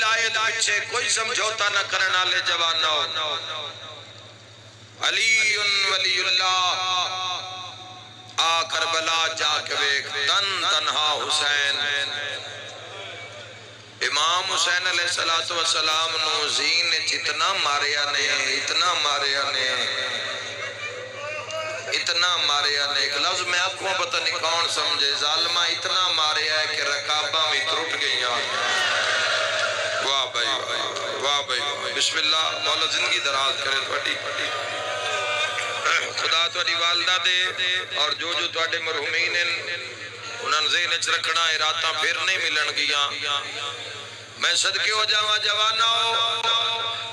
ولایت پیچھے کوئی سمجھوتا نہ کرنا لے جوانو علی ولی اللہ آ کربلا جا کے ویک تن تنہا حسین امام حسین علیہ السلام نو زین نے اتنا ماریا نے اتنا ماریا نے اتنا ماریا نے ایک لفظ میں آپ کو پتہ نہیں کون سمجھے ظالمہ اتنا ماریا ہے کہ رکابہ میں ٹوٹ گئی واہ بھائی واہ بھائی بسم اللہ مولا زندگی دراز کرے تھوڑی خدا تھوڑی والدہ دے اور جو تھوڑے مرحومین انہاں ذہن وچ رکھنا ہے راتاں پھر نہیں ملن گیاں میں صدقے ہو جاواں جوانو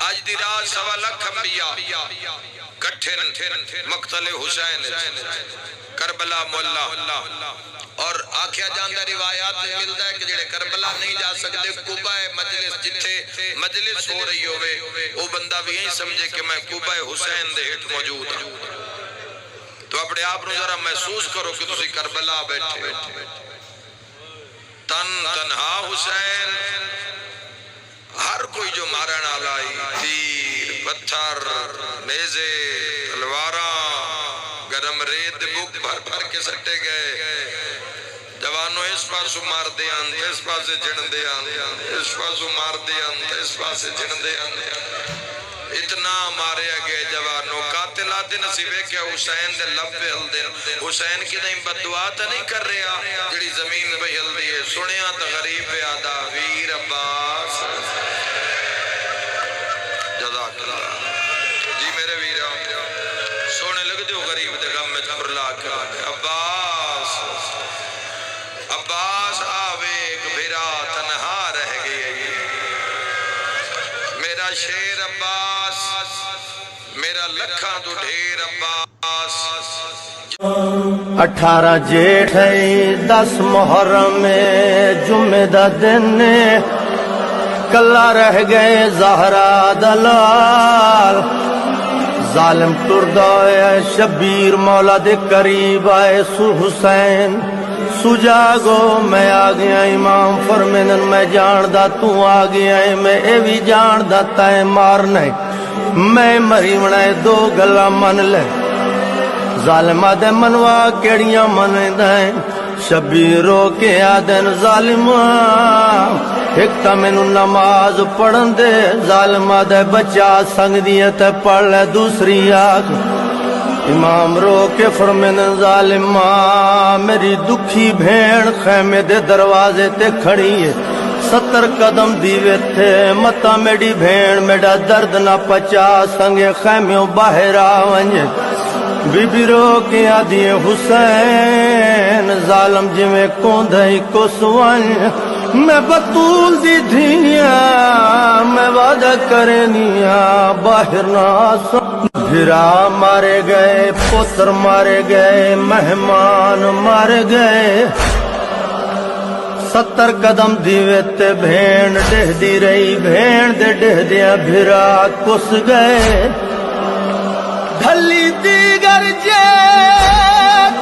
اج دی رات 1.25 لاکھ انبیاء کٹھن مقتل حسین کربلا مولا اور آکھیا جاندہ روایات میں ملتا ہے کہ جڑے کربلا نہیں جا سکتے کوبہ مجلس جتھے مجلس ہو رہی ہوئے وہ بندہ بھی یہی سمجھے کہ میں کوبہ حسین دے ہٹ موجود ہوں تو اپنے آپ نو ذرا محسوس کرو کہ تسی کربلا بیٹھے تن تنہا حسین ہر کوئی جو مارن آلائی تیر پتھر نیزے تلواراں گرم ریت بک بھر بھر کے سٹے گئے جوانو اس پاسو مار دیاں اس پاسے جن دیاں اس پاسو مار دیاں اس پاسے جن دیاں اتنا مارے گئے جوانو قاتلات نصیبے کیا حسین دے لب پہ ہل دے حسین کی نہیں بددعا تا نہیں کر رہا جڑی زمین پہ ہل دیئے سنیا تا غریب آدھا ویر عباس جزاک اللہ جی میرے ویرہ سونے لگ دیو غریب دے غم میں پرلا کر عباس عباس آویک بھرا تنہا رہ گئی میرا شیر عباس میرا لکھاں تو ڈھیر عباس 18 جیٹھ 10 محرم میں جمعہ دا دن کلا رہ گئے زہرا دلال ظالم ٹردہ ہے شبیر مولا دے قریب آئے سو حسین سو جاگو میں آ گیا امام فرمینن میں جاندہ تو آ گیا میں اے بھی جاندہ تائیں مارنے میں مری منائے 2 گلا من لے ظالمہ دے منوا کیڑیاں من دائیں شبیرو کے آدن ظالمہ ایک تا مینو نماز پڑھن دے ظالمہ دے بچہ سنگ دیتے پڑھ لے دوسری آگ امام رو کے فرمین ظالمہ میری دکھی بھین خیمے دے دروازے تے کھڑی ہے 70 قدم دیوے تھے متا میری بھین میڈا درد نہ پچا سنگے خیمیوں باہر آونجے بی بی رو کے آدھی حسین ظالم جی میں کوندھائی کو سوان میں بطول دی دھیاں میں وعدہ کرنیاں باہر نہ آسا بھرا مارے گئے پتر مارے گئے مہمان مارے گئے 70 قدم دیوے تے بھین ڈہ دی رہی بھین دے ڈہ دیا بھرا کس گئے ڈھلی دیگر جیت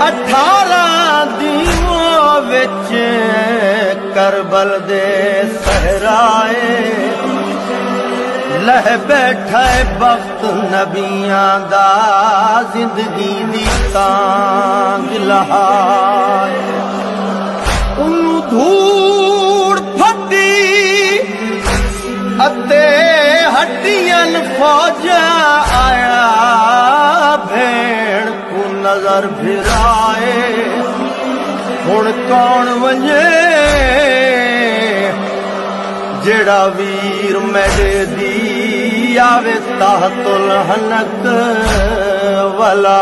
18 دیووں وچ کربل دے صحرائے لہ بیٹھا بخت نبیاں دا زندگی دی تانگ لہائے انہوں دھوڑ پھٹی اتے ہڈیاں فوجا آیا بھیڑ کو نظر بھرائے ہن کون ونجے جڑا ویر میرے دی آوے تحت الحنک ولا